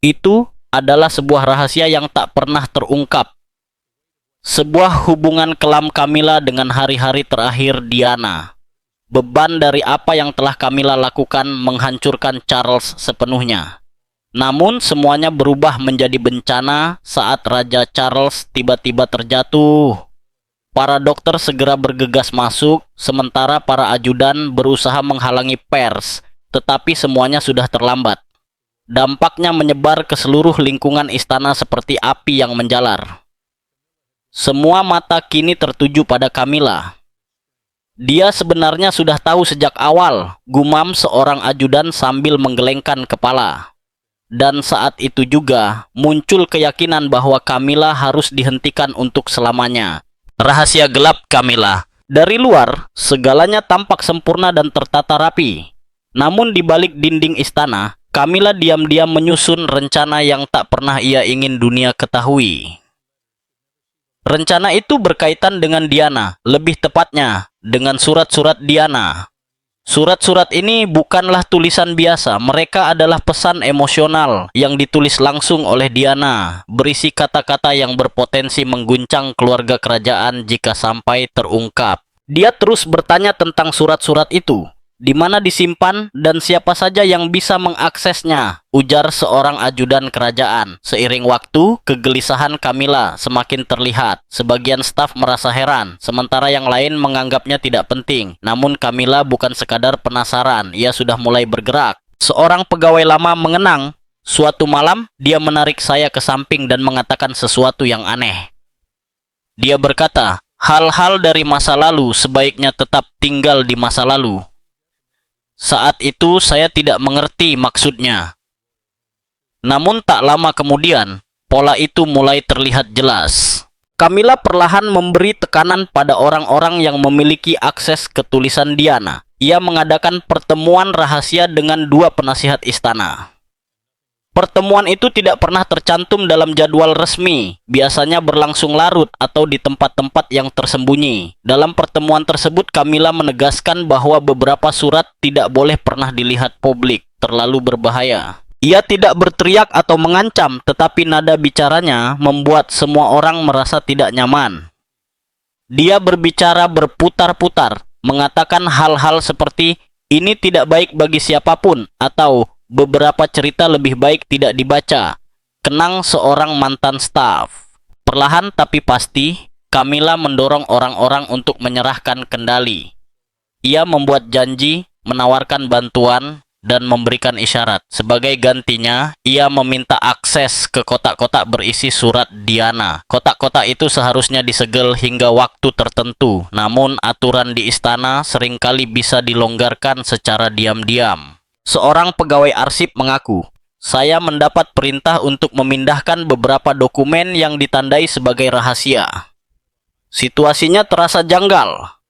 Itu adalah sebuah rahasia yang tak pernah terungkap. Sebuah hubungan kelam Camilla dengan hari-hari terakhir Diana. Beban dari apa yang telah Camilla lakukan menghancurkan Charles sepenuhnya. Namun semuanya berubah menjadi bencana saat Raja Charles tiba-tiba terjatuh. Para dokter segera bergegas masuk, sementara para ajudan berusaha menghalangi pers, tetapi semuanya sudah terlambat. Dampaknya menyebar ke seluruh lingkungan istana seperti api yang menjalar. Semua mata kini tertuju pada Camilla. Dia sebenarnya sudah tahu sejak awal, gumam seorang ajudan sambil menggelengkan kepala. Dan saat itu juga muncul keyakinan bahwa Camilla harus dihentikan untuk selamanya. Rahasia gelap Camilla. Dari luar, segalanya tampak sempurna dan tertata rapi. Namun di balik dinding istana, Camilla diam-diam menyusun rencana yang tak pernah ia ingin dunia ketahui. Rencana itu berkaitan dengan Diana, lebih tepatnya dengan surat-surat Diana. Surat-surat ini bukanlah tulisan biasa, mereka adalah pesan emosional yang ditulis langsung oleh Diana, berisi kata-kata yang berpotensi mengguncang keluarga kerajaan jika sampai terungkap. Dia terus bertanya tentang surat-surat itu. Di mana disimpan dan siapa saja yang bisa mengaksesnya, ujar seorang ajudan kerajaan. Seiring waktu, kegelisahan Camilla semakin terlihat. Sebagian staf merasa heran, sementara yang lain menganggapnya tidak penting. Namun Camilla bukan sekadar penasaran, ia sudah mulai bergerak. Seorang pegawai lama mengenang. Suatu malam, dia menarik saya ke samping dan mengatakan sesuatu yang aneh. Dia berkata, hal-hal dari masa lalu sebaiknya tetap tinggal di masa lalu. Saat itu saya tidak mengerti maksudnya. Namun tak lama kemudian, pola itu mulai terlihat jelas. Camilla perlahan memberi tekanan pada orang-orang yang memiliki akses ke tulisan Diana. Ia mengadakan pertemuan rahasia dengan dua penasihat istana. Pertemuan itu tidak pernah tercantum dalam jadwal resmi, biasanya berlangsung larut atau di tempat-tempat yang tersembunyi. Dalam pertemuan tersebut, Camilla menegaskan bahwa beberapa surat tidak boleh pernah dilihat publik, terlalu berbahaya. Ia tidak berteriak atau mengancam, tetapi nada bicaranya membuat semua orang merasa tidak nyaman. Dia berbicara berputar-putar, mengatakan hal-hal seperti, ini tidak baik bagi siapapun, atau beberapa cerita lebih baik tidak dibaca. Kenang seorang mantan staf. Perlahan tapi pasti, Camilla mendorong orang-orang untuk menyerahkan kendali. Ia membuat janji, menawarkan bantuan, dan memberikan isyarat. Sebagai gantinya, ia meminta akses ke kotak-kotak berisi surat Diana. Kotak-kotak itu seharusnya disegel hingga waktu tertentu, namun aturan di istana seringkali bisa dilonggarkan secara diam-diam. Seorang pegawai arsip mengaku, saya mendapat perintah untuk memindahkan beberapa dokumen yang ditandai sebagai rahasia. Situasinya terasa janggal.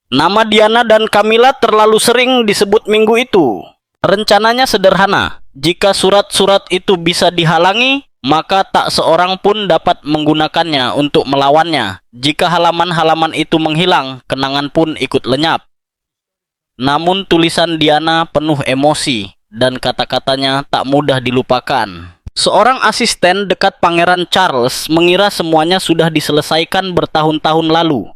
Nama Diana dan Camilla terlalu sering disebut minggu itu. Rencananya sederhana, jika surat-surat itu bisa dihalangi, maka tak seorang pun dapat menggunakannya untuk melawannya. Jika halaman-halaman itu menghilang, kenangan pun ikut lenyap. Namun tulisan Diana penuh emosi dan kata-katanya tak mudah dilupakan. Seorang asisten dekat Pangeran Charles mengira semuanya sudah diselesaikan bertahun-tahun lalu.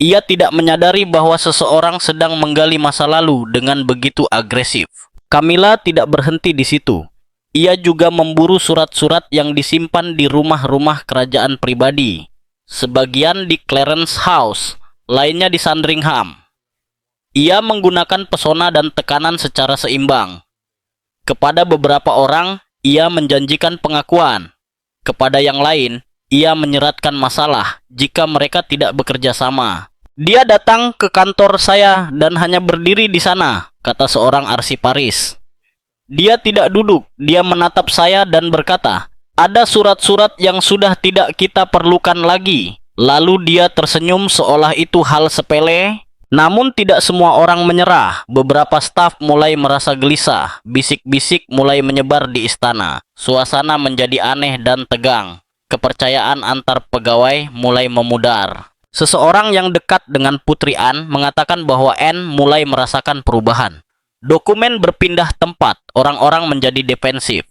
Ia tidak menyadari bahwa seseorang sedang menggali masa lalu dengan begitu agresif. Camilla tidak berhenti di situ. Ia juga memburu surat-surat yang disimpan di rumah-rumah kerajaan pribadi. Sebagian di Clarence House, lainnya di Sandringham. Ia menggunakan pesona dan tekanan secara seimbang. Kepada beberapa orang, ia menjanjikan pengakuan. Kepada yang lain, ia menyeratkan masalah jika mereka tidak bekerja sama. Dia datang ke kantor saya dan hanya berdiri di sana, kata seorang arsiparis. Dia tidak duduk, dia menatap saya dan berkata, ada surat-surat yang sudah tidak kita perlukan lagi. Lalu dia tersenyum seolah itu hal sepele. Namun tidak semua orang menyerah. Beberapa staf mulai merasa gelisah. Bisik-bisik mulai menyebar di istana. Suasana menjadi aneh dan tegang. Kepercayaan antar pegawai mulai memudar. Seseorang yang dekat dengan Putri Anne mengatakan bahwa Anne mulai merasakan perubahan. Dokumen berpindah tempat. Orang-orang menjadi defensif.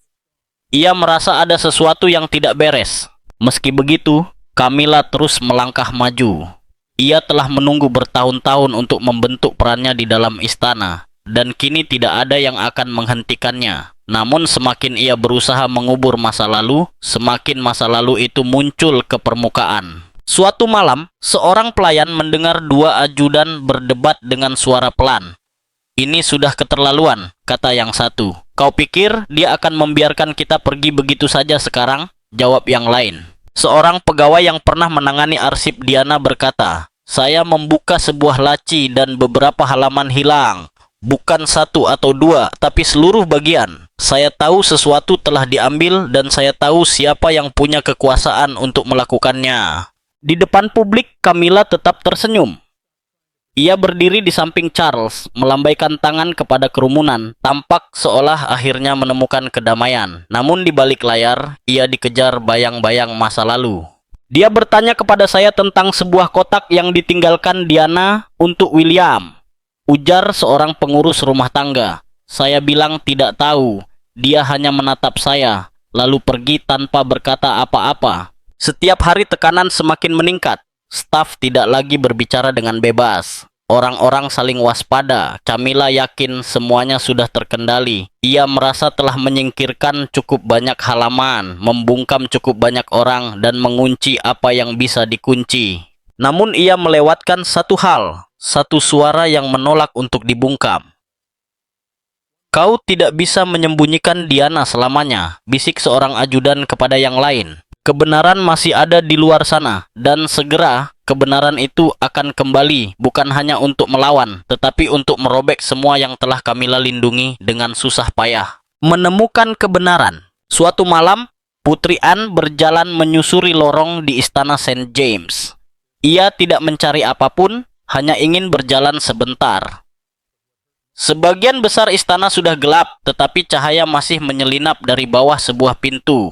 Ia merasa ada sesuatu yang tidak beres. Meski begitu, Camilla terus melangkah maju. Ia telah menunggu bertahun-tahun untuk membentuk perannya di dalam istana, dan kini tidak ada yang akan menghentikannya. Namun semakin ia berusaha mengubur masa lalu, semakin masa lalu itu muncul ke permukaan. Suatu malam, seorang pelayan mendengar dua ajudan berdebat dengan suara pelan. "Ini sudah keterlaluan," kata yang satu. "Kau pikir dia akan membiarkan kita pergi begitu saja sekarang?" jawab yang lain. Seorang pegawai yang pernah menangani arsip Diana berkata, "Saya membuka sebuah laci dan beberapa halaman hilang. Bukan satu atau dua, tapi seluruh bagian. Saya tahu sesuatu telah diambil dan saya tahu siapa yang punya kekuasaan untuk melakukannya." Di depan publik, Camilla tetap tersenyum. Ia berdiri di samping Charles, melambaikan tangan kepada kerumunan, tampak seolah akhirnya menemukan kedamaian. Namun di balik layar, ia dikejar bayang-bayang masa lalu. Dia bertanya kepada saya tentang sebuah kotak yang ditinggalkan Diana untuk William, ujar seorang pengurus rumah tangga. Saya bilang tidak tahu. Dia hanya menatap saya, lalu pergi tanpa berkata apa-apa. Setiap hari tekanan semakin meningkat. Staf tidak lagi berbicara dengan bebas. Orang-orang saling waspada. Camilla yakin semuanya sudah terkendali. Ia merasa telah menyingkirkan cukup banyak halaman, membungkam cukup banyak orang, dan mengunci apa yang bisa dikunci. Namun ia melewatkan satu hal, satu suara yang menolak untuk dibungkam. "Kau tidak bisa menyembunyikan Diana selamanya," bisik seorang ajudan kepada yang lain. "Kebenaran masih ada di luar sana, dan segera kebenaran itu akan kembali, bukan hanya untuk melawan, tetapi untuk merobek semua yang telah Camilla lindungi dengan susah payah." Menemukan kebenaran. Suatu malam, Putri Anne berjalan menyusuri lorong di istana St. James. Ia tidak mencari apapun, hanya ingin berjalan sebentar. Sebagian besar istana sudah gelap, tetapi cahaya masih menyelinap dari bawah sebuah pintu.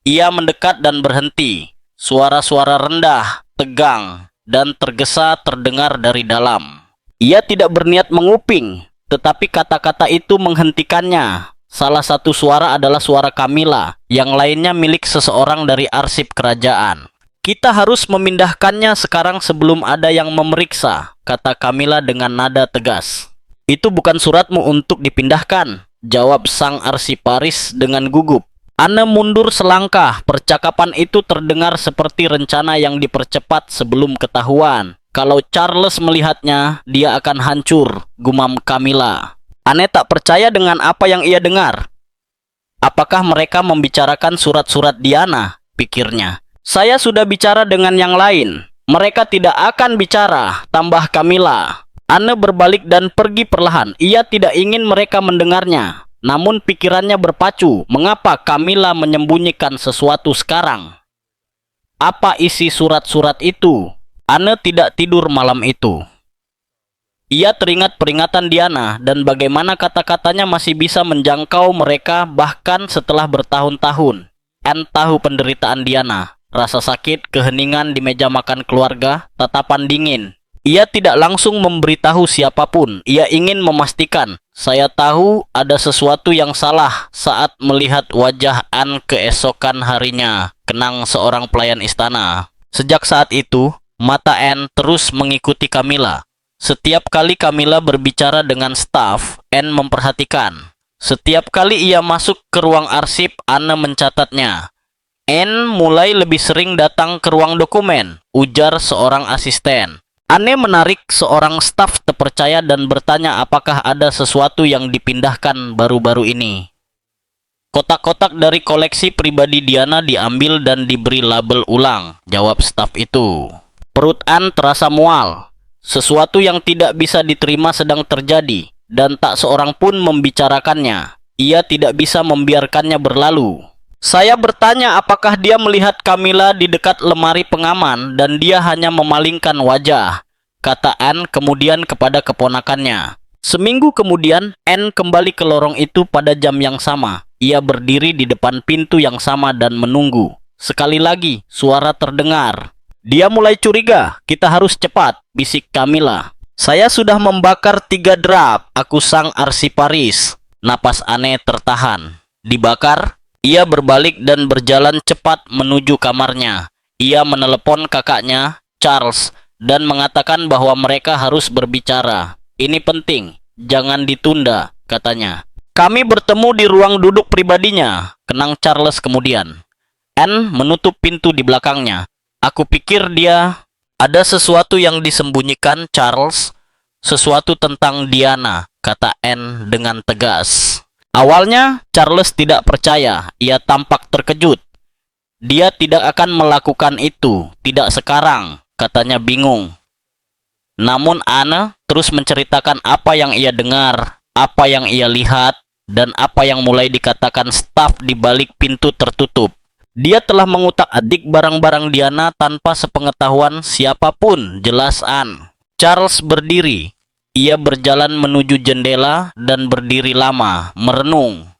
Ia mendekat dan berhenti. Suara-suara rendah, tegang, dan tergesa terdengar dari dalam. Ia tidak berniat menguping, tetapi kata-kata itu menghentikannya. Salah satu suara adalah suara Camilla, yang lainnya milik seseorang dari arsip kerajaan. "Kita harus memindahkannya sekarang sebelum ada yang memeriksa," kata Camilla dengan nada tegas. "Itu bukan suratmu untuk dipindahkan," jawab sang arsiparis dengan gugup. Anne mundur selangkah. Percakapan itu terdengar seperti rencana yang dipercepat sebelum ketahuan. "Kalau Charles melihatnya, dia akan hancur," gumam Camilla. Anne tak percaya dengan apa yang ia dengar. "Apakah mereka membicarakan surat-surat Diana?" pikirnya. "Saya sudah bicara dengan yang lain." "Mereka tidak akan bicara," tambah Camilla. Anne berbalik dan pergi perlahan. Ia tidak ingin mereka mendengarnya. Namun pikirannya berpacu, mengapa Camilla menyembunyikan sesuatu sekarang? Apa isi surat-surat itu? Anne tidak tidur malam itu. Ia teringat peringatan Diana dan bagaimana kata-katanya masih bisa menjangkau mereka bahkan setelah bertahun-tahun. Anne tahu penderitaan Diana, rasa sakit, keheningan di meja makan keluarga, tatapan dingin. Ia tidak langsung memberitahu siapapun. Ia ingin memastikan, "Saya tahu ada sesuatu yang salah," saat melihat wajah Anne keesokan harinya, kenang seorang pelayan istana. Sejak saat itu, mata Anne terus mengikuti Camilla. Setiap kali Camilla berbicara dengan staf, Anne memperhatikan. Setiap kali ia masuk ke ruang arsip, Anne mencatatnya. "Anne mulai lebih sering datang ke ruang dokumen," ujar seorang asisten. Anne menarik seorang staf terpercaya dan bertanya apakah ada sesuatu yang dipindahkan baru-baru ini. "Kotak-kotak dari koleksi pribadi Diana diambil dan diberi label ulang," jawab staf itu. Perut Anne terasa mual. Sesuatu yang tidak bisa diterima sedang terjadi, dan tak seorang pun membicarakannya. Ia tidak bisa membiarkannya berlalu. "Saya bertanya apakah dia melihat Camilla di dekat lemari pengaman dan dia hanya memalingkan wajah," kata Anne kemudian kepada keponakannya. Seminggu kemudian, Anne kembali ke lorong itu pada jam yang sama. Ia berdiri di depan pintu yang sama dan menunggu. Sekali lagi, suara terdengar. "Dia mulai curiga, kita harus cepat," bisik Camilla. "Saya sudah membakar 3 drap," aku sang arsiparis. Napas Anne tertahan. "Dibakar?" Ia berbalik dan berjalan cepat menuju kamarnya. Ia menelepon kakaknya, Charles, dan mengatakan bahwa mereka harus berbicara. Ini penting, jangan ditunda, katanya. Kami bertemu di ruang duduk pribadinya, kenang Charles kemudian. Anne menutup pintu di belakangnya. Aku pikir dia ada sesuatu yang disembunyikan, Charles. Sesuatu tentang Diana, kata Anne dengan tegas. Awalnya, Charles tidak percaya. Ia tampak terkejut. Dia tidak akan melakukan itu, tidak sekarang, katanya bingung. Namun Anne terus menceritakan apa yang ia dengar, apa yang ia lihat, dan apa yang mulai dikatakan staf di balik pintu tertutup. Dia telah mengutak-atik barang-barang Diana tanpa sepengetahuan siapapun, jelas Anne. Charles berdiri. Ia berjalan menuju jendela dan berdiri lama, merenung.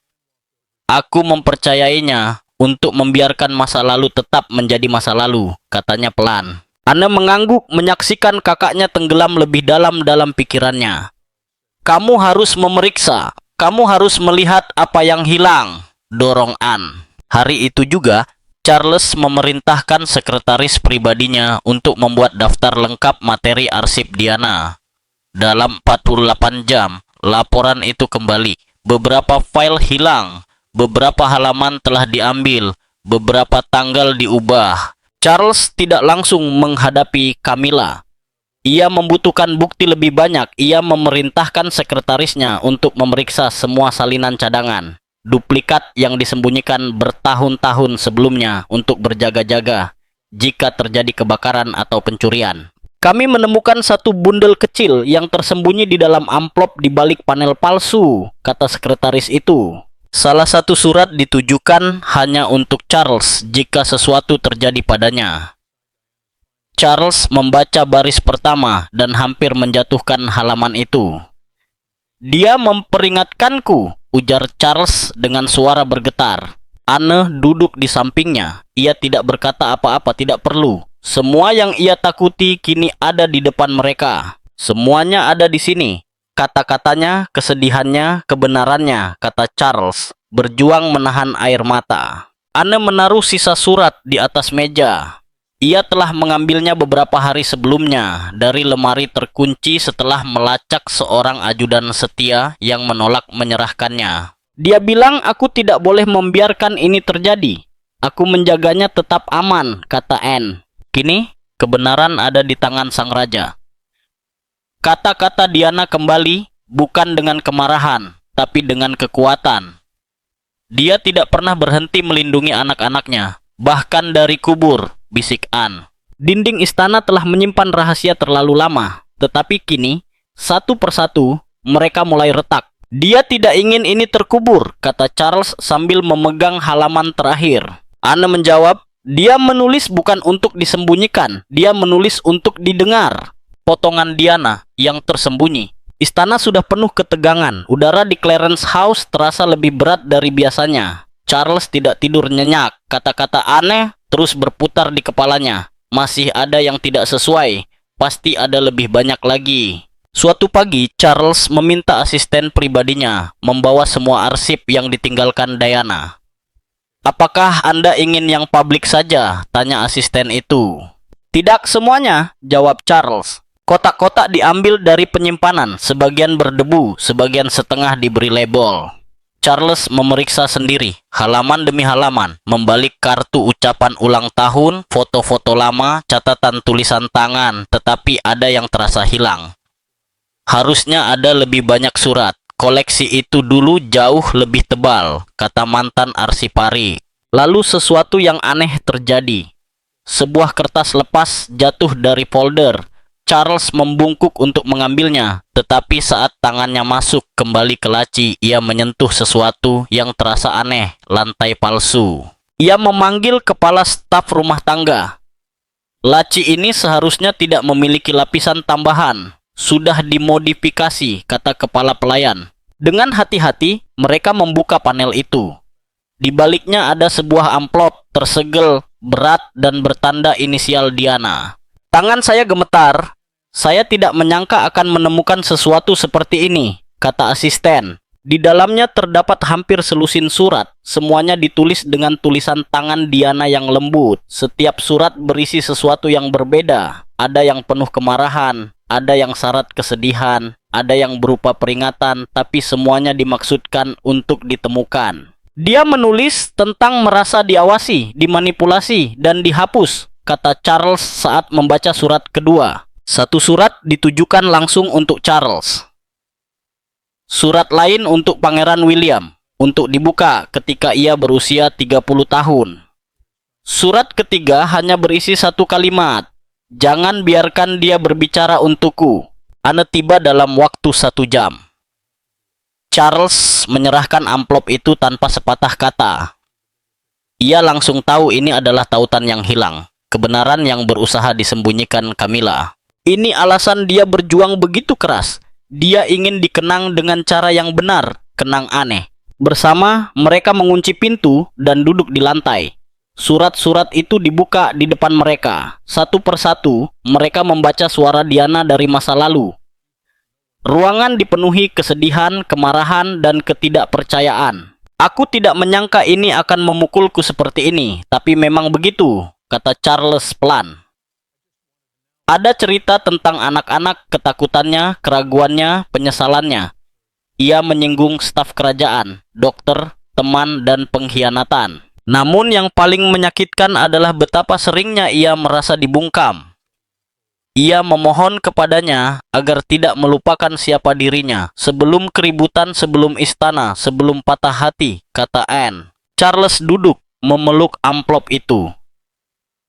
Aku mempercayainya untuk membiarkan masa lalu tetap menjadi masa lalu, katanya pelan. Anne mengangguk menyaksikan kakaknya tenggelam lebih dalam pikirannya. Kamu harus memeriksa, kamu harus melihat apa yang hilang, dorong Anne. Hari itu juga, Charles memerintahkan sekretaris pribadinya untuk membuat daftar lengkap materi arsip Diana. Dalam 48 jam, laporan itu kembali. Beberapa file hilang, beberapa halaman telah diambil, beberapa tanggal diubah. Charles tidak langsung menghadapi Camilla. Ia membutuhkan bukti lebih banyak. Ia memerintahkan sekretarisnya untuk memeriksa semua salinan cadangan, duplikat yang disembunyikan bertahun-tahun sebelumnya untuk berjaga-jaga jika terjadi kebakaran atau pencurian. Kami menemukan satu bundel kecil yang tersembunyi di dalam amplop di balik panel palsu, kata sekretaris itu. Salah satu surat ditujukan hanya untuk Charles jika sesuatu terjadi padanya. Charles membaca baris pertama dan hampir menjatuhkan halaman itu. Dia memperingatkanku, ujar Charles dengan suara bergetar. Anne duduk di sampingnya. Ia tidak berkata apa-apa, tidak perlu. Semua yang ia takuti kini ada di depan mereka. Semuanya ada di sini. Kata-katanya, kesedihannya, kebenarannya, kata Charles, berjuang menahan air mata. Anne menaruh sisa surat di atas meja. Ia telah mengambilnya beberapa hari sebelumnya dari lemari terkunci setelah melacak seorang ajudan setia yang menolak menyerahkannya. Dia bilang aku tidak boleh membiarkan ini terjadi. Aku menjaganya tetap aman, kata Anne. Kini, kebenaran ada di tangan sang raja. Kata-kata Diana kembali, bukan dengan kemarahan, tapi dengan kekuatan. Dia tidak pernah berhenti melindungi anak-anaknya, bahkan dari kubur, bisik Anne. Dinding istana telah menyimpan rahasia terlalu lama, tetapi kini, satu persatu, mereka mulai retak. Dia tidak ingin ini terkubur, kata Charles sambil memegang halaman terakhir. Anne menjawab, dia menulis bukan untuk disembunyikan, dia menulis untuk didengar. Potongan Diana yang tersembunyi. Istana sudah penuh ketegangan. Udara di Clarence House terasa lebih berat dari biasanya. Charles tidak tidur nyenyak. Kata-kata aneh terus berputar di kepalanya. Masih ada yang tidak sesuai. Pasti ada lebih banyak lagi. Suatu pagi, Charles meminta asisten pribadinya membawa semua arsip yang ditinggalkan Diana. Apakah Anda ingin yang publik saja? Tanya asisten itu. Tidak semuanya, jawab Charles. Kotak-kotak diambil dari penyimpanan, sebagian berdebu, sebagian setengah diberi label. Charles memeriksa sendiri, halaman demi halaman, membalik kartu ucapan ulang tahun, foto-foto lama, catatan tulisan tangan, tetapi ada yang terasa hilang. Harusnya ada lebih banyak surat. Koleksi itu dulu jauh lebih tebal, kata mantan arsipari. Lalu sesuatu yang aneh terjadi. Sebuah kertas lepas jatuh dari folder. Charles membungkuk untuk mengambilnya, tetapi saat tangannya masuk kembali ke laci, ia menyentuh sesuatu yang terasa aneh, lantai palsu. Ia memanggil kepala staf rumah tangga. Laci ini seharusnya tidak memiliki lapisan tambahan. Sudah dimodifikasi, kata kepala pelayan. Dengan hati-hati, mereka membuka panel itu. Di baliknya ada sebuah amplop tersegel, berat, dan bertanda inisial Diana. Tangan saya gemetar. Saya tidak menyangka akan menemukan sesuatu seperti ini, kata asisten. Di dalamnya terdapat hampir selusin surat. Semuanya ditulis dengan tulisan tangan Diana yang lembut. Setiap surat berisi sesuatu yang berbeda. Ada yang penuh kemarahan, ada yang syarat kesedihan, ada yang berupa peringatan, tapi semuanya dimaksudkan untuk ditemukan. Dia menulis tentang merasa diawasi, dimanipulasi, dan dihapus, kata Charles saat membaca surat kedua. Satu surat ditujukan langsung untuk Charles. Surat lain untuk Pangeran William, untuk dibuka ketika ia berusia 30 tahun. Surat ketiga hanya berisi satu kalimat. Jangan biarkan dia berbicara untukku. Ane tiba dalam waktu 1 jam. Charles menyerahkan amplop itu tanpa sepatah kata. Ia langsung tahu ini adalah tautan yang hilang, kebenaran yang berusaha disembunyikan Camilla. Ini alasan dia berjuang begitu keras. Dia ingin dikenang dengan cara yang benar, kenang aneh. Bersama, mereka mengunci pintu dan duduk di lantai. Surat-surat itu dibuka di depan mereka. Satu persatu, mereka membaca suara Diana dari masa lalu. Ruangan dipenuhi kesedihan, kemarahan, dan ketidakpercayaan. Aku tidak menyangka ini akan memukulku seperti ini, tapi memang begitu, kata Charles pelan. Ada cerita tentang anak-anak, ketakutannya, keraguannya, penyesalannya. Ia menyinggung staf kerajaan, dokter, teman, dan pengkhianatan. Namun yang paling menyakitkan adalah betapa seringnya ia merasa dibungkam. Ia memohon kepadanya agar tidak melupakan siapa dirinya. Sebelum keributan, sebelum istana, sebelum patah hati, kata Anne. Charles duduk, memeluk amplop itu.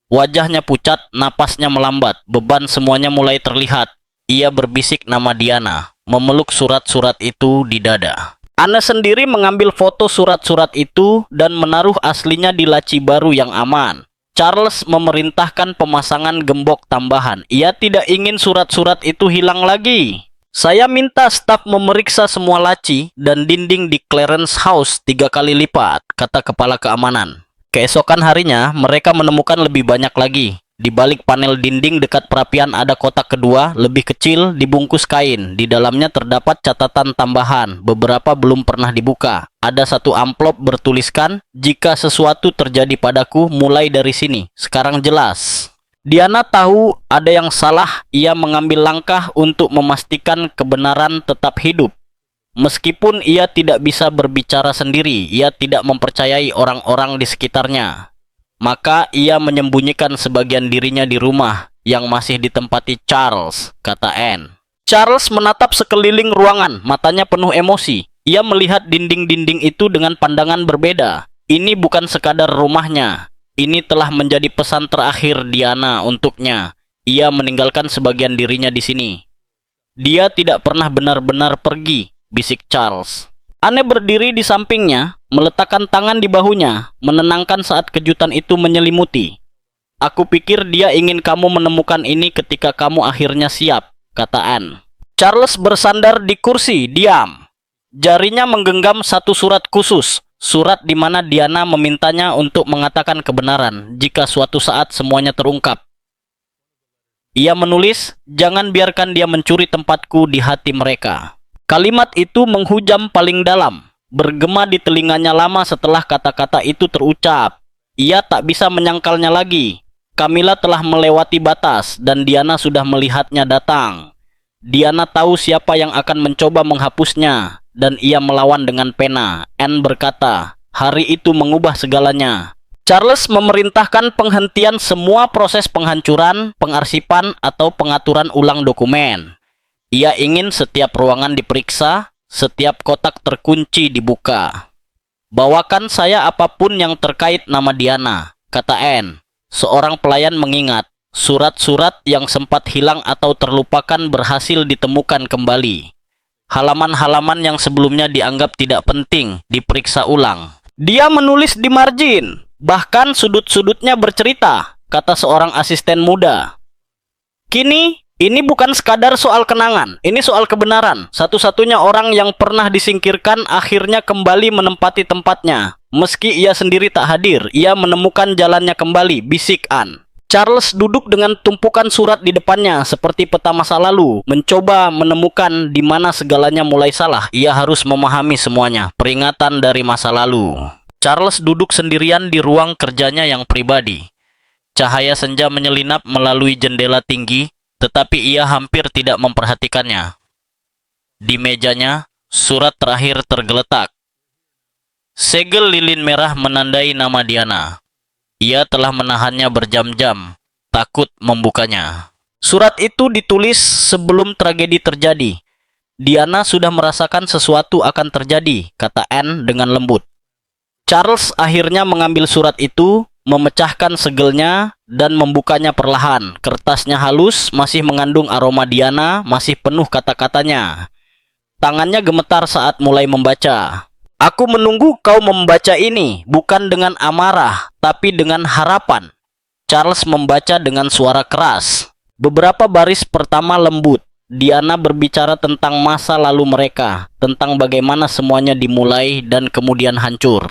Wajahnya pucat, napasnya melambat, beban semuanya mulai terlihat. Ia berbisik nama Diana, memeluk surat-surat itu di dada. Anne sendiri mengambil foto surat-surat itu dan menaruh aslinya di laci baru yang aman. Charles memerintahkan pemasangan gembok tambahan. Ia tidak ingin surat-surat itu hilang lagi. Saya minta staf memeriksa semua laci dan dinding di Clarence House 3 kali lipat, kata kepala keamanan. Keesokan harinya, mereka menemukan lebih banyak lagi. Di balik panel dinding dekat perapian ada kotak kedua, lebih kecil, dibungkus kain. Di dalamnya terdapat catatan tambahan, beberapa belum pernah dibuka. Ada satu amplop bertuliskan, jika sesuatu terjadi padaku, mulai dari sini. Sekarang jelas. Diana tahu ada yang salah, ia mengambil langkah untuk memastikan kebenaran tetap hidup. Meskipun ia tidak bisa berbicara sendiri, ia tidak mempercayai orang-orang di sekitarnya. Maka ia menyembunyikan sebagian dirinya di rumah yang masih ditempati Charles, kata Anne. Charles menatap sekeliling ruangan, matanya penuh emosi. Ia melihat dinding-dinding itu dengan pandangan berbeda. Ini bukan sekadar rumahnya. Ini telah menjadi pesan terakhir Diana untuknya. Ia meninggalkan sebagian dirinya di sini. Dia tidak pernah benar-benar pergi, bisik Charles. Anne berdiri di sampingnya, meletakkan tangan di bahunya, menenangkan saat kejutan itu menyelimuti. Aku pikir dia ingin kamu menemukan ini ketika kamu akhirnya siap, kata Anne. Charles bersandar di kursi, diam. Jarinya menggenggam satu surat khusus, surat di mana Diana memintanya untuk mengatakan kebenaran jika suatu saat semuanya terungkap. Ia menulis, jangan biarkan dia mencuri tempatku di hati mereka. Kalimat itu menghujam paling dalam, bergema di telinganya lama setelah kata-kata itu terucap. Ia tak bisa menyangkalnya lagi. Camilla telah melewati batas dan Diana sudah melihatnya datang. Diana tahu siapa yang akan mencoba menghapusnya dan ia melawan dengan pena. Anne berkata, hari itu mengubah segalanya. Charles memerintahkan penghentian semua proses penghancuran, pengarsipan, atau pengaturan ulang dokumen. Ia ingin setiap ruangan diperiksa, setiap kotak terkunci dibuka. Bawakan saya apapun yang terkait nama Diana, kata Anne. Seorang pelayan mengingat, surat-surat yang sempat hilang atau terlupakan berhasil ditemukan kembali. Halaman-halaman yang sebelumnya dianggap tidak penting diperiksa ulang. Dia menulis di margin, bahkan sudut-sudutnya bercerita, kata seorang asisten muda. Kini, ini bukan sekadar soal kenangan, ini soal kebenaran. Satu-satunya orang yang pernah disingkirkan akhirnya kembali menempati tempatnya. Meski ia sendiri tak hadir, ia menemukan jalannya kembali, bisik Anne. Charles duduk dengan tumpukan surat di depannya seperti peta masa lalu, mencoba menemukan di mana segalanya mulai salah. Ia harus memahami semuanya. Peringatan dari masa lalu. Charles duduk sendirian di ruang kerjanya yang pribadi. Cahaya senja menyelinap melalui jendela tinggi, tetapi ia hampir tidak memperhatikannya. Di mejanya, surat terakhir tergeletak. Segel lilin merah menandai nama Diana. Ia telah menahannya berjam-jam, takut membukanya. Surat itu ditulis sebelum tragedi terjadi. Diana sudah merasakan sesuatu akan terjadi, kata Anne dengan lembut. Charles akhirnya mengambil surat itu, memecahkan segelnya, dan membukanya perlahan. Kertasnya halus, masih mengandung aroma Diana, masih penuh kata-katanya. Tangannya gemetar saat mulai membaca. Aku menunggu kau membaca ini, bukan dengan amarah, tapi dengan harapan. Charles membaca dengan suara keras. Beberapa baris pertama lembut. Diana berbicara tentang masa lalu mereka, tentang bagaimana semuanya dimulai dan kemudian hancur.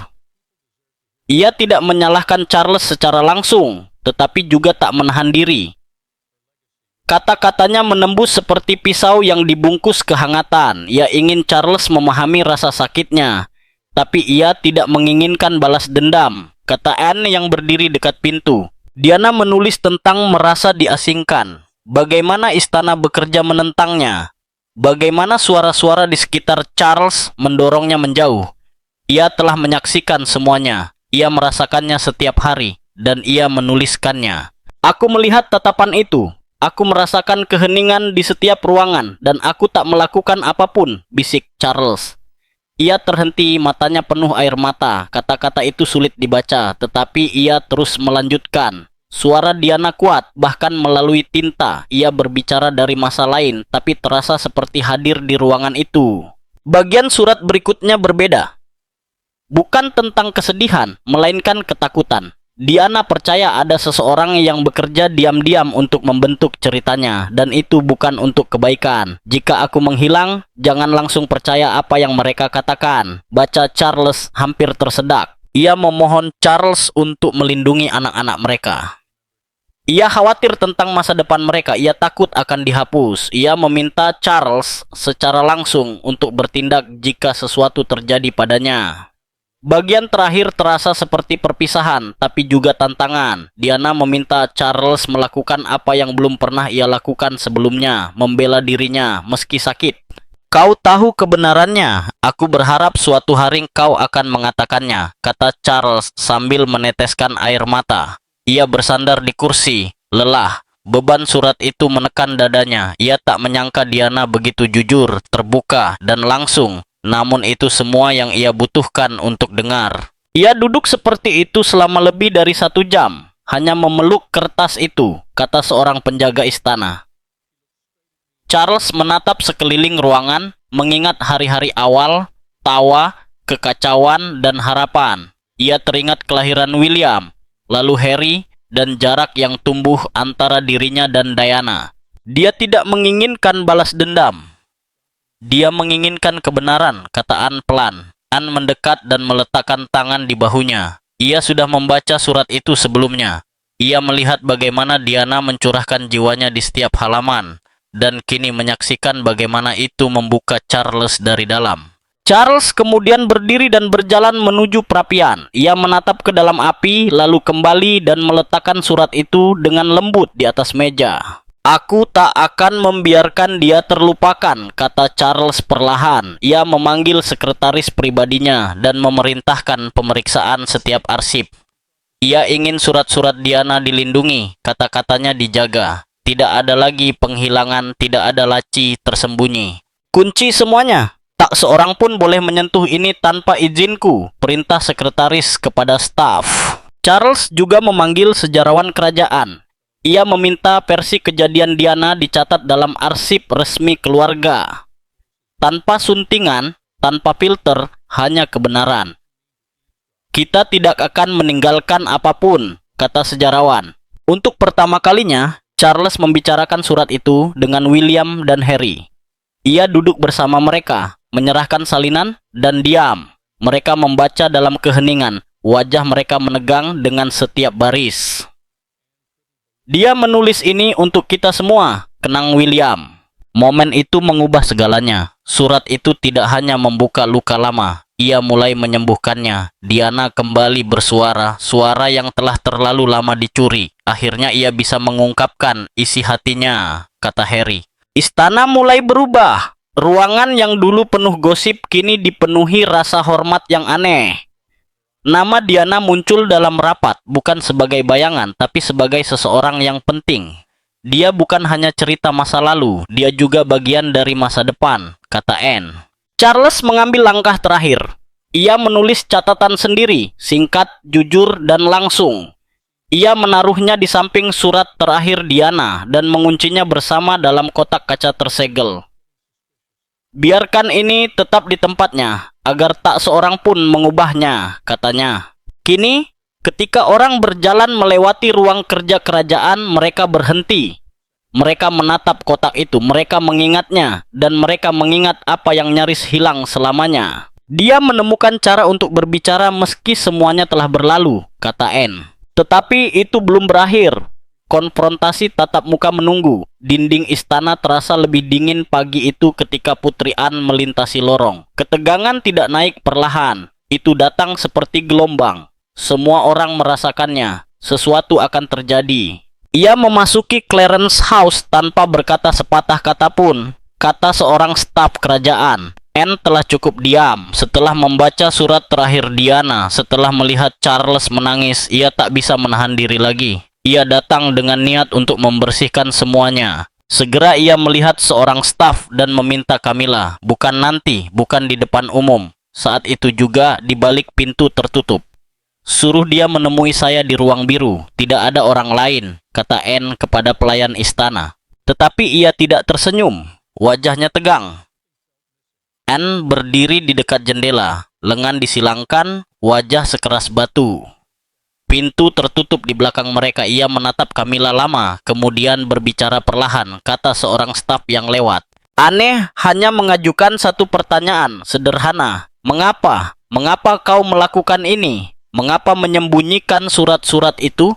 Ia tidak menyalahkan Charles secara langsung, tetapi juga tak menahan diri. Kata-katanya menembus seperti pisau yang dibungkus kehangatan. Ia ingin Charles memahami rasa sakitnya. Tapi ia tidak menginginkan balas dendam, kata Anne yang berdiri dekat pintu. Diana menulis tentang merasa diasingkan, bagaimana istana bekerja menentangnya, bagaimana suara-suara di sekitar Charles mendorongnya menjauh. Ia telah menyaksikan semuanya, ia merasakannya setiap hari, dan ia menuliskannya. Aku melihat tatapan itu, aku merasakan keheningan di setiap ruangan, dan aku tak melakukan apapun, bisik Charles. Ia terhenti, matanya penuh air mata. Kata-kata itu sulit dibaca, tetapi ia terus melanjutkan. Suara Diana kuat, bahkan melalui tinta. Ia berbicara dari masa lain, tapi terasa seperti hadir di ruangan itu. Bagian surat berikutnya berbeda. Bukan tentang kesedihan, melainkan ketakutan. Diana percaya ada seseorang yang bekerja diam-diam untuk membentuk ceritanya, dan itu bukan untuk kebaikan. Jika aku menghilang, jangan langsung percaya apa yang mereka katakan. Baca Charles hampir tersedak. Ia memohon Charles untuk melindungi anak-anak mereka. Ia khawatir tentang masa depan mereka, ia takut akan dihapus. Ia meminta Charles secara langsung untuk bertindak jika sesuatu terjadi padanya. Bagian terakhir terasa seperti perpisahan, tapi juga tantangan. Diana meminta Charles melakukan apa yang belum pernah ia lakukan sebelumnya, membela dirinya meski sakit. Kau tahu kebenarannya. Aku berharap suatu hari kau akan mengatakannya, kata Charles sambil meneteskan air mata. Ia bersandar di kursi, lelah. Beban surat itu menekan dadanya. Ia tak menyangka Diana begitu jujur, terbuka, dan langsung. Namun itu semua yang ia butuhkan untuk dengar. Ia duduk seperti itu selama lebih dari 1 jam, hanya memeluk kertas itu, kata seorang penjaga istana. Charles menatap sekeliling ruangan, mengingat hari-hari awal, tawa, kekacauan, dan harapan. Ia teringat kelahiran William, lalu Harry, dan jarak yang tumbuh antara dirinya dan Diana. Dia tidak menginginkan balas dendam. Dia menginginkan kebenaran, kata Anne pelan. Anne mendekat dan meletakkan tangan di bahunya. Ia sudah membaca surat itu sebelumnya. Ia melihat bagaimana Diana mencurahkan jiwanya di setiap halaman, dan kini menyaksikan bagaimana itu membuka Charles dari dalam. Charles kemudian berdiri dan berjalan menuju perapian. Ia menatap ke dalam api, lalu kembali dan meletakkan surat itu dengan lembut di atas meja. Aku tak akan membiarkan dia terlupakan, kata Charles perlahan. Ia memanggil sekretaris pribadinya dan memerintahkan pemeriksaan setiap arsip. Ia ingin surat-surat Diana dilindungi, kata-katanya dijaga. Tidak ada lagi penghilangan, tidak ada laci tersembunyi. Kunci semuanya. Tak seorang pun boleh menyentuh ini tanpa izinku, perintah sekretaris kepada staf. Charles juga memanggil sejarawan kerajaan. Ia meminta versi kejadian Diana dicatat dalam arsip resmi keluarga. Tanpa suntingan, tanpa filter, hanya kebenaran. Kita tidak akan meninggalkan apapun, kata sejarawan. Untuk pertama kalinya, Charles membicarakan surat itu dengan William dan Harry. Ia duduk bersama mereka, menyerahkan salinan, dan diam. Mereka membaca dalam keheningan, wajah mereka menegang dengan setiap baris. Dia menulis ini untuk kita semua, kenang William. Momen itu mengubah segalanya. Surat itu tidak hanya membuka luka lama, ia mulai menyembuhkannya. Diana kembali bersuara, suara yang telah terlalu lama dicuri. Akhirnya ia bisa mengungkapkan isi hatinya, kata Harry. Istana mulai berubah. Ruangan yang dulu penuh gosip kini dipenuhi rasa hormat yang aneh. Nama Diana muncul dalam rapat, bukan sebagai bayangan, tapi sebagai seseorang yang penting. Dia bukan hanya cerita masa lalu, dia juga bagian dari masa depan, kata Anne. Charles mengambil langkah terakhir. Ia menulis catatan sendiri, singkat, jujur, dan langsung. Ia menaruhnya di samping surat terakhir Diana dan menguncinya bersama dalam kotak kaca tersegel. Biarkan ini tetap di tempatnya, agar tak seorang pun mengubahnya, katanya. Kini, ketika orang berjalan melewati ruang kerja kerajaan, mereka berhenti. Mereka menatap kotak itu, mereka mengingatnya, dan mereka mengingat apa yang nyaris hilang selamanya. Dia menemukan cara untuk berbicara meski semuanya telah berlalu, kata Anne. Tetapi itu belum berakhir. Konfrontasi tatap muka menunggu. Dinding istana terasa lebih dingin pagi itu ketika Putri Anne melintasi lorong. Ketegangan tidak naik perlahan. Itu datang seperti gelombang. Semua orang merasakannya. Sesuatu akan terjadi. Ia memasuki Clarence House tanpa berkata sepatah kata pun, kata seorang staf kerajaan. Anne telah cukup diam. Setelah membaca surat terakhir Diana, setelah melihat Charles menangis, ia tak bisa menahan diri lagi. Ia datang dengan niat untuk membersihkan semuanya. Segera ia melihat seorang staf dan meminta Camilla, bukan nanti, bukan di depan umum. Saat itu juga di balik pintu tertutup. Suruh dia menemui saya di ruang biru, tidak ada orang lain, kata Anne kepada pelayan istana. Tetapi ia tidak tersenyum, wajahnya tegang. Anne berdiri di dekat jendela, lengan disilangkan, wajah sekeras batu. Pintu tertutup di belakang mereka. Ia menatap Camilla lama, kemudian berbicara perlahan, kata seorang staf yang lewat. Aneh hanya mengajukan satu pertanyaan, sederhana. Mengapa? Mengapa kau melakukan ini? Mengapa menyembunyikan surat-surat itu?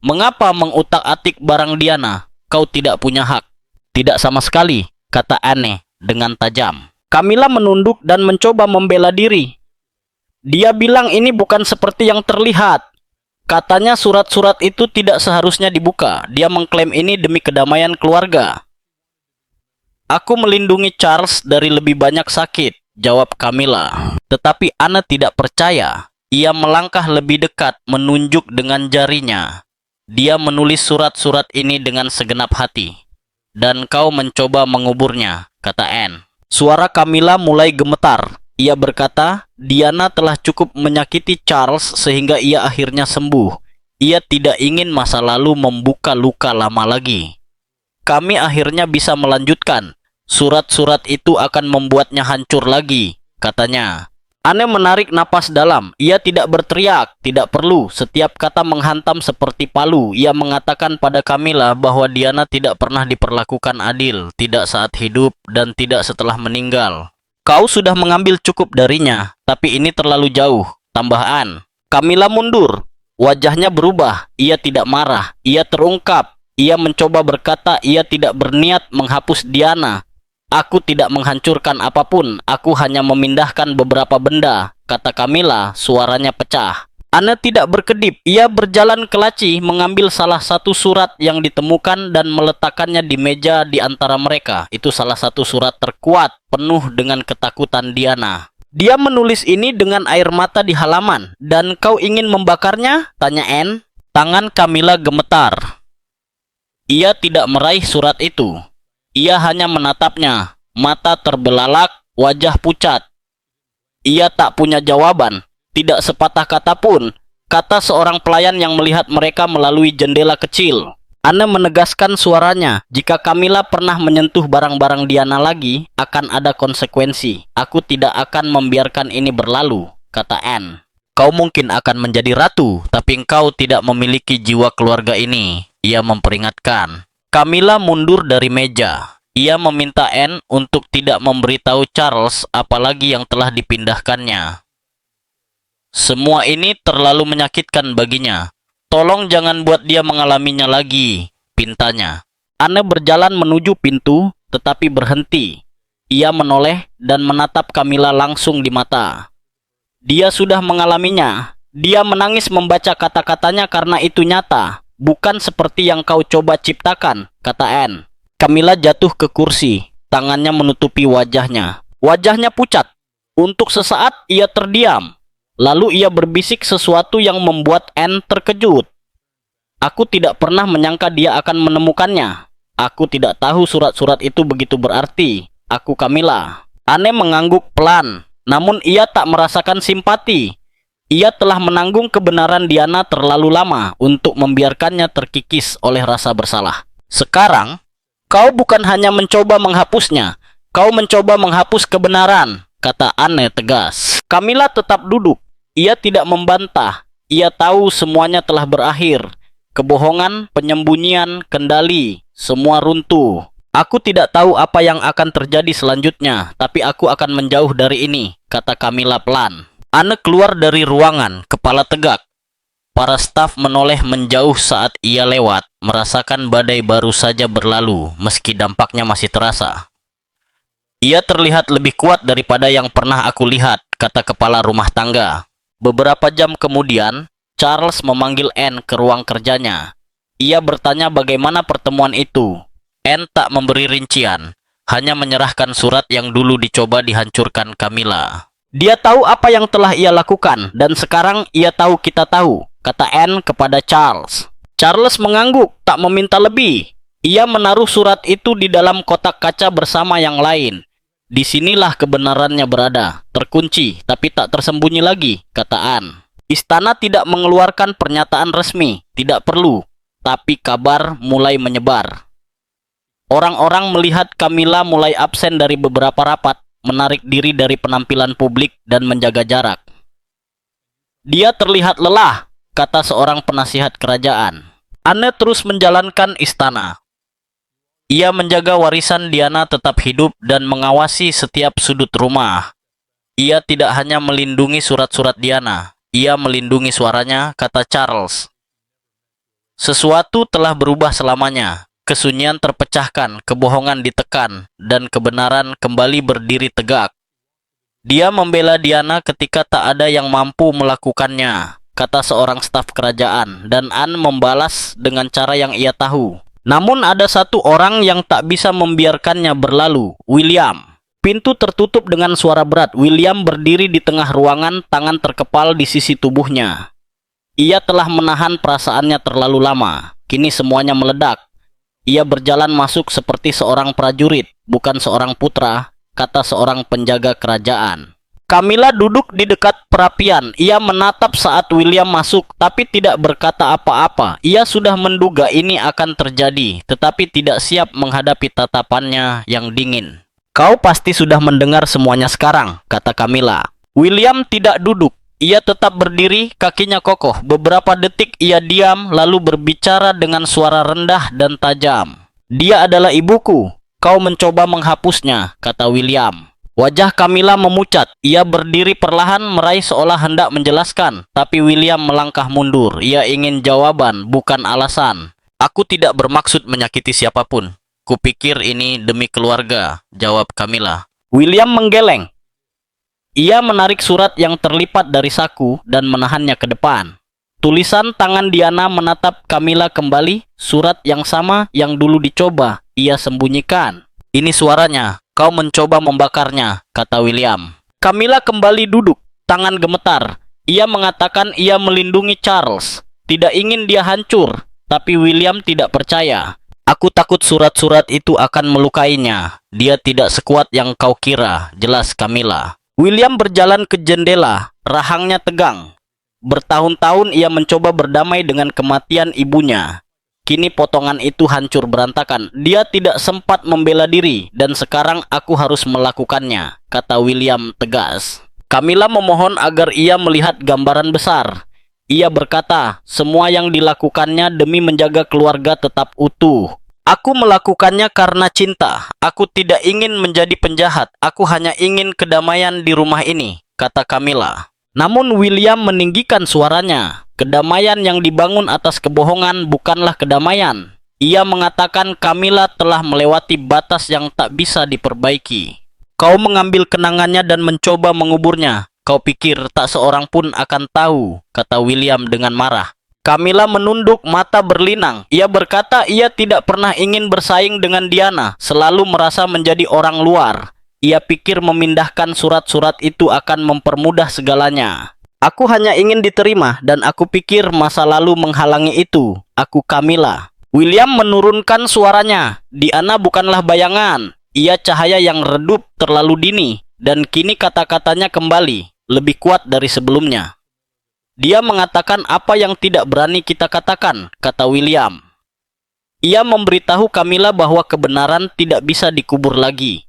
Mengapa mengutak-atik barang Diana? Kau tidak punya hak. Tidak sama sekali, kata Anne dengan tajam. Camilla menunduk dan mencoba membela diri. Dia bilang ini bukan seperti yang terlihat. Katanya surat-surat itu tidak seharusnya dibuka. Dia mengklaim ini demi kedamaian keluarga. Aku melindungi Charles dari lebih banyak sakit, jawab Camilla. Tetapi Anne tidak percaya. Ia melangkah lebih dekat, menunjuk dengan jarinya. Dia menulis surat-surat ini dengan segenap hati. Dan kau mencoba menguburnya, kata Anne. Suara Camilla mulai gemetar. Ia berkata, Diana telah cukup menyakiti Charles sehingga ia akhirnya sembuh. Ia tidak ingin masa lalu membuka luka lama lagi. Kami akhirnya bisa melanjutkan. Surat-surat itu akan membuatnya hancur lagi, katanya. Anne menarik napas dalam. Ia tidak berteriak, tidak perlu. Setiap kata menghantam seperti palu. Ia mengatakan pada Camilla bahwa Diana tidak pernah diperlakukan adil, tidak saat hidup dan tidak setelah meninggal. Kau sudah mengambil cukup darinya, tapi ini terlalu jauh, tambah Anne. Camilla mundur. Wajahnya berubah. Ia tidak marah. Ia terungkap. Ia mencoba berkata ia tidak berniat menghapus Diana. Aku tidak menghancurkan apapun. Aku hanya memindahkan beberapa benda, kata Camilla, suaranya pecah. Anne tidak berkedip. Ia berjalan ke laci, mengambil salah satu surat yang ditemukan dan meletakkannya di meja di antara mereka. Itu salah satu surat terkuat, penuh dengan ketakutan Diana. Dia menulis ini dengan air mata di halaman. Dan kau ingin membakarnya? Tanya Anne. Tangan Camilla gemetar. Ia tidak meraih surat itu. Ia hanya menatapnya. Mata terbelalak, wajah pucat. Ia tak punya jawaban. Tidak sepatah kata pun, kata seorang pelayan yang melihat mereka melalui jendela kecil. Anne menegaskan suaranya, jika Camilla pernah menyentuh barang-barang Diana lagi, akan ada konsekuensi. Aku tidak akan membiarkan ini berlalu, kata Anne. Kau mungkin akan menjadi ratu, tapi engkau tidak memiliki jiwa keluarga ini, ia memperingatkan. Camilla mundur dari meja. Ia meminta Anne untuk tidak memberitahu Charles apalagi yang telah dipindahkannya. Semua ini terlalu menyakitkan baginya. Tolong jangan buat dia mengalaminya lagi, pintanya. Anne berjalan menuju pintu, tetapi berhenti. Ia menoleh dan menatap Camilla langsung di mata. Dia sudah mengalaminya. Dia menangis membaca kata-katanya karena itu nyata. Bukan seperti yang kau coba ciptakan, kata Anne. Camilla jatuh ke kursi, tangannya menutupi wajahnya. Wajahnya pucat. Untuk sesaat ia terdiam. Lalu ia berbisik sesuatu yang membuat Anne terkejut. Aku tidak pernah menyangka dia akan menemukannya. Aku tidak tahu surat-surat itu begitu berarti. Aku Camilla. Anne mengangguk pelan, namun ia tak merasakan simpati. Ia telah menanggung kebenaran Diana terlalu lama untuk membiarkannya terkikis oleh rasa bersalah. Sekarang, kau bukan hanya mencoba menghapusnya, kau mencoba menghapus kebenaran, kata Anne tegas. Camilla tetap duduk. Ia tidak membantah. Ia tahu semuanya telah berakhir. Kebohongan, penyembunyian, kendali, semua runtuh. Aku tidak tahu apa yang akan terjadi selanjutnya, tapi aku akan menjauh dari ini, kata Camilla pelan. Anne keluar dari ruangan, kepala tegak. Para staf menoleh menjauh saat ia lewat, merasakan badai baru saja berlalu, meski dampaknya masih terasa. Ia terlihat lebih kuat daripada yang pernah aku lihat, kata kepala rumah tangga. Beberapa jam kemudian, Charles memanggil Anne ke ruang kerjanya. Ia bertanya bagaimana pertemuan itu. Anne tak memberi rincian, hanya menyerahkan surat yang dulu dicoba dihancurkan Camilla. Dia tahu apa yang telah ia lakukan, dan sekarang ia tahu kita tahu, kata Anne kepada Charles. Charles mengangguk, tak meminta lebih. Ia menaruh surat itu di dalam kotak kaca bersama yang lain. Disinilah kebenarannya berada, terkunci, tapi tak tersembunyi lagi, kata Anne. Istana tidak mengeluarkan pernyataan resmi, tidak perlu, tapi kabar mulai menyebar. Orang-orang melihat Camilla mulai absen dari beberapa rapat, menarik diri dari penampilan publik dan menjaga jarak. Dia terlihat lelah, kata seorang penasihat kerajaan. Anne terus menjalankan istana. Ia menjaga warisan Diana tetap hidup dan mengawasi setiap sudut rumah. Ia tidak hanya melindungi surat-surat Diana, ia melindungi suaranya, kata Charles. Sesuatu telah berubah selamanya. Kesunyian terpecahkan, kebohongan ditekan, dan kebenaran kembali berdiri tegak. Dia membela Diana ketika tak ada yang mampu melakukannya, kata seorang staf kerajaan, dan Anne membalas dengan cara yang ia tahu. Namun ada satu orang yang tak bisa membiarkannya berlalu, William. Pintu tertutup dengan suara berat. William berdiri di tengah ruangan, tangan terkepal di sisi tubuhnya. Ia telah menahan perasaannya terlalu lama. Kini semuanya meledak. Ia berjalan masuk seperti seorang prajurit, bukan seorang putra, kata seorang penjaga kerajaan. Camilla duduk di dekat perapian. Ia menatap saat William masuk, tapi tidak berkata apa-apa. Ia sudah menduga ini akan terjadi, tetapi tidak siap menghadapi tatapannya yang dingin. Kau pasti sudah mendengar semuanya sekarang, kata Camilla. William tidak duduk. Ia tetap berdiri, kakinya kokoh. Beberapa detik ia diam, lalu berbicara dengan suara rendah dan tajam. Dia adalah ibuku. Kau mencoba menghapusnya, kata William. Wajah Camilla memucat. Ia berdiri perlahan meraih seolah hendak menjelaskan. Tapi William melangkah mundur. Ia ingin jawaban, bukan alasan. Aku tidak bermaksud menyakiti siapapun. Kupikir ini demi keluarga, jawab Camilla. William menggeleng. Ia menarik surat yang terlipat dari saku dan menahannya ke depan. Tulisan tangan Diana menatap Camilla kembali, surat yang sama yang dulu dicoba, ia sembunyikan. Ini suaranya, kau mencoba membakarnya, kata William. Camilla kembali duduk, tangan gemetar. Ia mengatakan ia melindungi Charles, tidak ingin dia hancur, tapi William tidak percaya. Aku takut surat-surat itu akan melukainya. Dia tidak sekuat yang kau kira, jelas Camilla. William berjalan ke jendela, rahangnya tegang. Bertahun-tahun ia mencoba berdamai dengan kematian ibunya. Kini potongan itu hancur berantakan. Dia tidak sempat membela diri, dan sekarang aku harus melakukannya, kata William tegas. Camilla memohon agar ia melihat gambaran besar. Ia berkata, semua yang dilakukannya demi menjaga keluarga tetap utuh. Aku melakukannya karena cinta. Aku tidak ingin menjadi penjahat. Aku hanya ingin kedamaian di rumah ini, kata Camilla. Namun William meninggikan suaranya. Kedamaian yang dibangun atas kebohongan bukanlah kedamaian. Ia mengatakan Camilla telah melewati batas yang tak bisa diperbaiki. Kau mengambil kenangannya dan mencoba menguburnya. Kau pikir tak seorang pun akan tahu, kata William dengan marah. Camilla menunduk, mata berlinang. Ia berkata ia tidak pernah ingin bersaing dengan Diana, selalu merasa menjadi orang luar. Ia pikir memindahkan surat-surat itu akan mempermudah segalanya. Aku hanya ingin diterima dan aku pikir masa lalu menghalangi itu. Aku Camilla. William menurunkan suaranya. Diana bukanlah bayangan. Ia cahaya yang redup terlalu dini. Dan kini kata-katanya kembali, lebih kuat dari sebelumnya. Dia mengatakan apa yang tidak berani kita katakan, kata William. Ia memberitahu Camilla bahwa kebenaran tidak bisa dikubur lagi.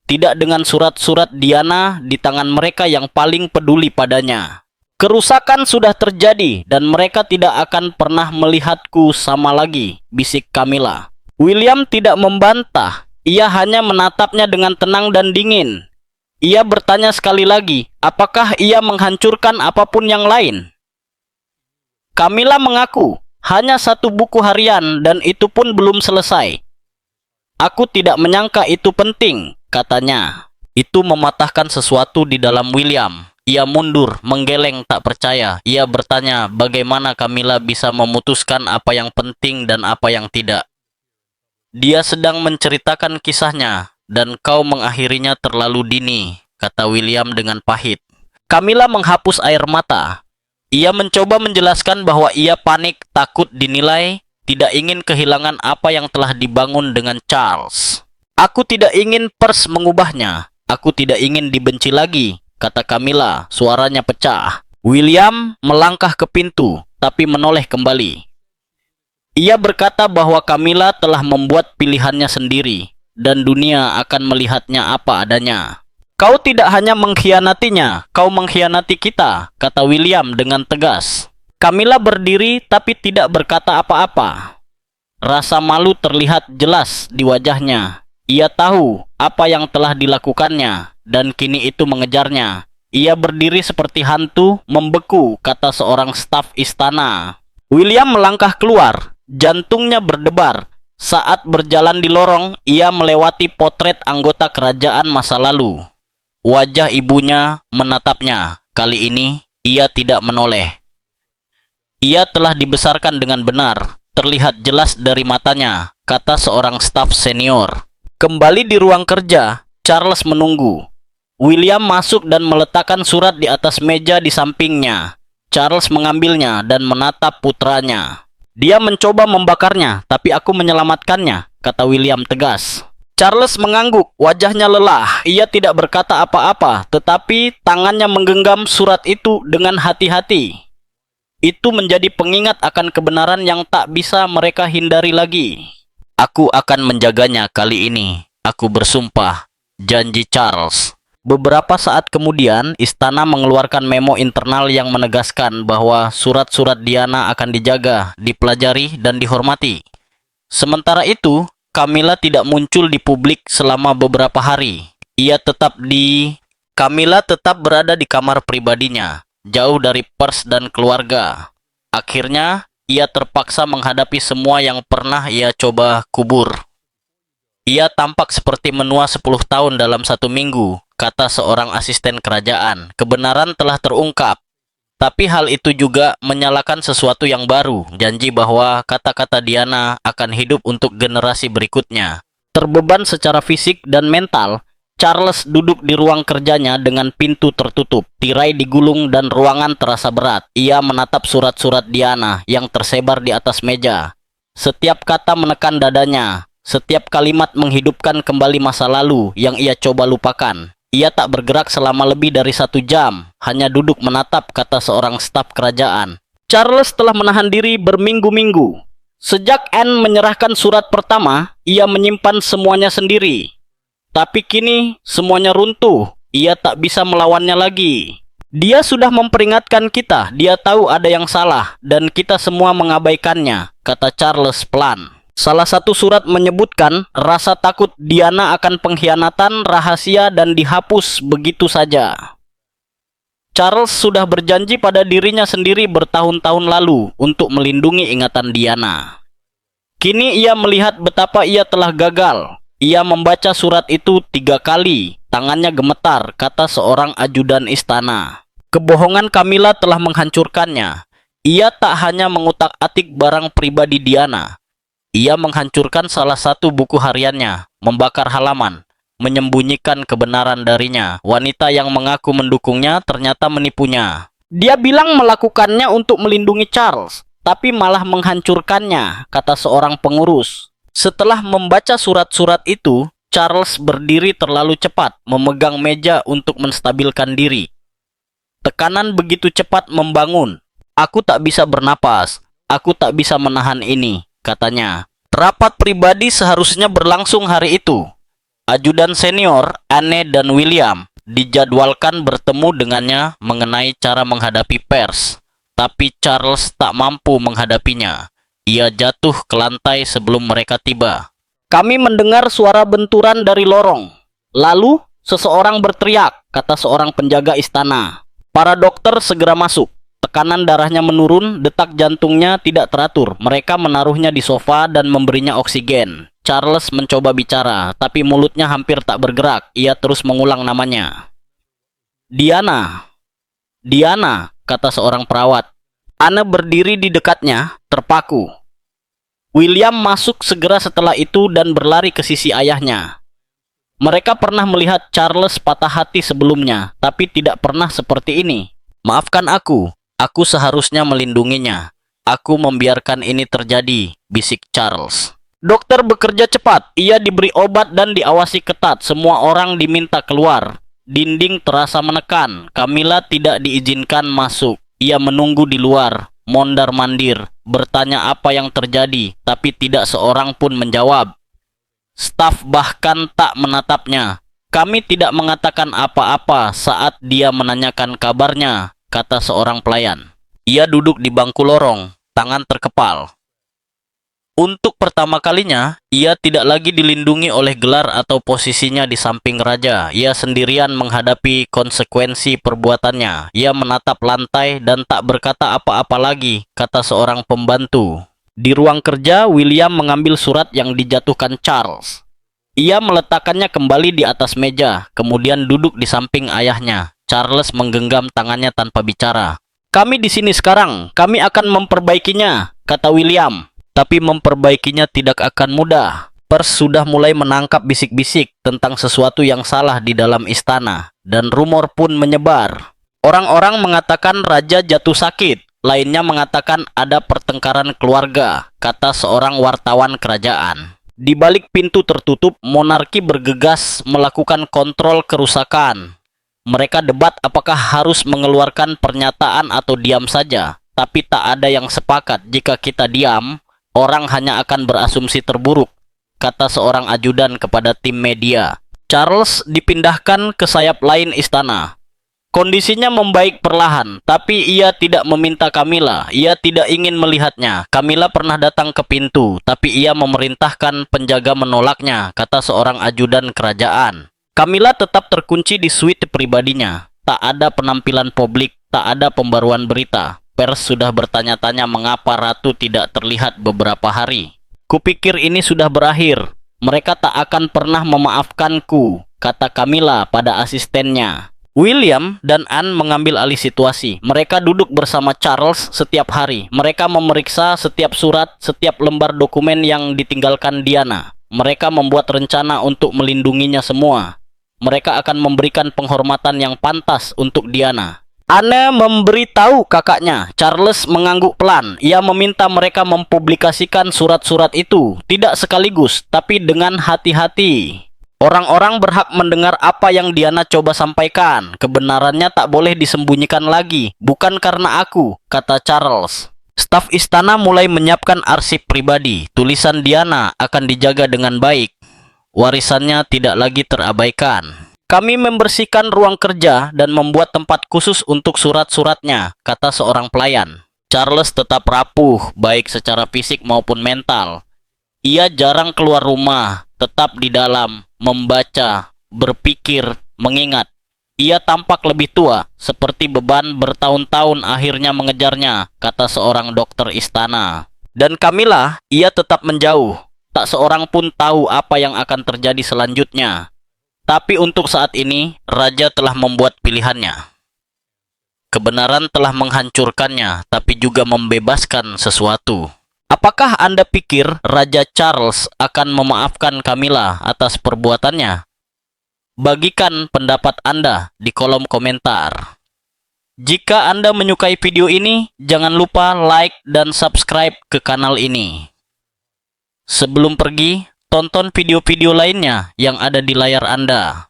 Tidak dengan surat-surat Diana di tangan mereka yang paling peduli padanya. Kerusakan sudah terjadi dan mereka tidak akan pernah melihatku sama lagi, bisik Camilla. William tidak membantah, ia hanya menatapnya dengan tenang dan dingin. Ia bertanya sekali lagi, apakah ia menghancurkan apapun yang lain? Camilla mengaku, hanya satu buku harian dan itu pun belum selesai. Aku tidak menyangka itu penting, katanya. Itu mematahkan sesuatu di dalam William. Ia mundur, menggeleng tak percaya. Ia bertanya bagaimana Camilla bisa memutuskan apa yang penting dan apa yang tidak. Dia sedang menceritakan kisahnya, dan kau mengakhirinya terlalu dini, kata William dengan pahit. Camilla menghapus air mata. Ia mencoba menjelaskan bahwa ia panik, takut dinilai, tidak ingin kehilangan apa yang telah dibangun dengan Charles. Aku tidak ingin Percy mengubahnya. Aku tidak ingin dibenci lagi, kata Camilla, suaranya pecah. William melangkah ke pintu, tapi menoleh kembali. Ia berkata bahwa Camilla telah membuat pilihannya sendiri, dan dunia akan melihatnya apa adanya. Kau tidak hanya mengkhianatinya, kau mengkhianati kita, kata William dengan tegas. Camilla berdiri tapi tidak berkata apa-apa. Rasa malu terlihat jelas di wajahnya. Ia tahu apa yang telah dilakukannya, dan kini itu mengejarnya. Ia berdiri seperti hantu, membeku, kata seorang staf istana. William melangkah keluar, jantungnya berdebar. Saat berjalan di lorong, ia melewati potret anggota kerajaan masa lalu. Wajah ibunya menatapnya. Kali ini, ia tidak menoleh. Ia telah dibesarkan dengan benar, terlihat jelas dari matanya, kata seorang staf senior. Kembali di ruang kerja, Charles menunggu. William masuk dan meletakkan surat di atas meja di sampingnya. Charles mengambilnya dan menatap putranya. Dia mencoba membakarnya, tapi aku menyelamatkannya, kata William tegas. Charles mengangguk, wajahnya lelah. Ia tidak berkata apa-apa, tetapi tangannya menggenggam surat itu dengan hati-hati. Itu menjadi pengingat akan kebenaran yang tak bisa mereka hindari lagi. Aku akan menjaganya kali ini. Aku bersumpah, janji Charles. Beberapa saat kemudian, istana mengeluarkan memo internal yang menegaskan bahwa surat-surat Diana akan dijaga, dipelajari, dan dihormati. Sementara itu, Camilla tidak muncul di publik selama beberapa hari. Camilla tetap berada di kamar pribadinya, jauh dari Percy dan keluarga. Akhirnya, ia terpaksa menghadapi semua yang pernah ia coba kubur. Ia tampak seperti menua 10 tahun dalam 1 minggu, kata seorang asisten kerajaan. Kebenaran telah terungkap. Tapi hal itu juga menyalakan sesuatu yang baru, janji bahwa kata-kata Diana akan hidup untuk generasi berikutnya. Terbeban secara fisik dan mental, Charles duduk di ruang kerjanya dengan pintu tertutup, tirai digulung dan ruangan terasa berat. Ia menatap surat-surat Diana yang tersebar di atas meja. Setiap kata menekan dadanya, setiap kalimat menghidupkan kembali masa lalu yang ia coba lupakan. Ia tak bergerak selama lebih dari 1 jam, hanya duduk menatap, kata seorang staf kerajaan. Charles telah menahan diri berminggu-minggu. Sejak Anne menyerahkan surat pertama, ia menyimpan semuanya sendiri. Tapi kini semuanya runtuh. Ia tak bisa melawannya lagi. Dia sudah memperingatkan kita. Dia tahu ada yang salah dan kita semua mengabaikannya, kata Charles pelan. Salah satu surat menyebutkan rasa takut Diana akan pengkhianatan rahasia dan dihapus begitu saja. Charles sudah berjanji pada dirinya sendiri bertahun-tahun lalu untuk melindungi ingatan Diana. Kini ia melihat betapa ia telah gagal. Ia membaca surat itu 3 kali. Tangannya gemetar, kata seorang ajudan istana. Kebohongan Camilla telah menghancurkannya. Ia tak hanya mengutak-atik barang pribadi Diana. Ia menghancurkan salah satu buku hariannya, membakar halaman, menyembunyikan kebenaran darinya. Wanita yang mengaku mendukungnya ternyata menipunya. Dia bilang melakukannya untuk melindungi Charles, tapi malah menghancurkannya, kata seorang pengurus. Setelah membaca surat-surat itu, Charles berdiri terlalu cepat, memegang meja untuk menstabilkan diri. Tekanan begitu cepat membangun. Aku tak bisa bernapas, aku tak bisa menahan ini, katanya. Rapat pribadi seharusnya berlangsung hari itu. Ajudan senior, Anne dan William, dijadwalkan bertemu dengannya mengenai cara menghadapi pers. Tapi Charles tak mampu menghadapinya. Ia jatuh ke lantai sebelum mereka tiba. Kami mendengar suara benturan dari lorong. Lalu, seseorang berteriak, kata seorang penjaga istana. Para dokter segera masuk. Tekanan darahnya menurun, detak jantungnya tidak teratur. Mereka menaruhnya di sofa dan memberinya oksigen. Charles mencoba bicara, tapi mulutnya hampir tak bergerak. Ia terus mengulang namanya. Diana. Diana, kata seorang perawat. Anne berdiri di dekatnya, terpaku. William masuk segera setelah itu dan berlari ke sisi ayahnya. Mereka pernah melihat Charles patah hati sebelumnya, tapi tidak pernah seperti ini. Maafkan aku seharusnya melindunginya. Aku membiarkan ini terjadi, bisik Charles. Dokter bekerja cepat, ia diberi obat dan diawasi ketat. Semua orang diminta keluar. Dinding terasa menekan, Camilla tidak diizinkan masuk. Ia menunggu di luar, mondar-mandir, bertanya apa yang terjadi, tapi tidak seorang pun menjawab. Staf bahkan tak menatapnya. Kami tidak mengatakan apa-apa saat dia menanyakan kabarnya, kata seorang pelayan. Ia duduk di bangku lorong, tangan terkepal. Untuk pertama kalinya, ia tidak lagi dilindungi oleh gelar atau posisinya di samping raja. Ia sendirian menghadapi konsekuensi perbuatannya. Ia menatap lantai dan tak berkata apa-apa lagi, kata seorang pembantu. Di ruang kerja, William mengambil surat yang dijatuhkan Charles. Ia meletakkannya kembali di atas meja, kemudian duduk di samping ayahnya. Charles menggenggam tangannya tanpa bicara. Kami di sini sekarang, kami akan memperbaikinya, kata William. Tapi memperbaikinya tidak akan mudah. Pers sudah mulai menangkap bisik-bisik tentang sesuatu yang salah di dalam istana, dan rumor pun menyebar. Orang-orang mengatakan raja jatuh sakit, lainnya mengatakan ada pertengkaran keluarga, kata seorang wartawan kerajaan. Di balik pintu tertutup, monarki bergegas melakukan kontrol kerusakan. Mereka debat apakah harus mengeluarkan pernyataan atau diam saja, tapi tak ada yang sepakat. Jika kita diam, orang hanya akan berasumsi terburuk, kata seorang ajudan kepada tim media. Charles dipindahkan ke sayap lain istana. Kondisinya membaik perlahan, tapi ia tidak meminta Camilla. Ia tidak ingin melihatnya. Camilla pernah datang ke pintu, tapi ia memerintahkan penjaga menolaknya, kata seorang ajudan kerajaan. Camilla tetap terkunci di suite pribadinya. Tak ada penampilan publik, tak ada pembaruan berita. Pers sudah bertanya-tanya mengapa ratu tidak terlihat beberapa hari. Kupikir ini sudah berakhir. Mereka tak akan pernah memaafkanku, kata Camilla pada asistennya. William dan Anne mengambil alih situasi. Mereka duduk bersama Charles setiap hari. Mereka memeriksa setiap surat, setiap lembar dokumen yang ditinggalkan Diana. Mereka membuat rencana untuk melindunginya semua. Mereka akan memberikan penghormatan yang pantas untuk Diana. Anne memberitahu kakaknya. Charles mengangguk pelan. Ia meminta mereka mempublikasikan surat-surat itu, tidak sekaligus, tapi dengan hati-hati. Orang-orang berhak mendengar apa yang Diana coba sampaikan. Kebenarannya tak boleh disembunyikan lagi. Bukan karena aku, kata Charles. Staf istana mulai menyiapkan arsip pribadi. Tulisan Diana akan dijaga dengan baik. Warisannya tidak lagi terabaikan. Kami membersihkan ruang kerja dan membuat tempat khusus untuk surat-suratnya, kata seorang pelayan. Charles tetap rapuh, baik secara fisik maupun mental. Ia jarang keluar rumah, tetap di dalam, membaca, berpikir, mengingat. Ia tampak lebih tua, seperti beban bertahun-tahun akhirnya mengejarnya, kata seorang dokter istana. Dan Camilla, ia tetap menjauh. Tak seorang pun tahu apa yang akan terjadi selanjutnya. Tapi untuk saat ini, Raja telah membuat pilihannya. Kebenaran telah menghancurkannya, tapi juga membebaskan sesuatu. Apakah Anda pikir Raja Charles akan memaafkan Camilla atas perbuatannya? Bagikan pendapat Anda di kolom komentar. Jika Anda menyukai video ini, jangan lupa like dan subscribe ke kanal ini. Sebelum pergi, tonton video-video lainnya yang ada di layar Anda.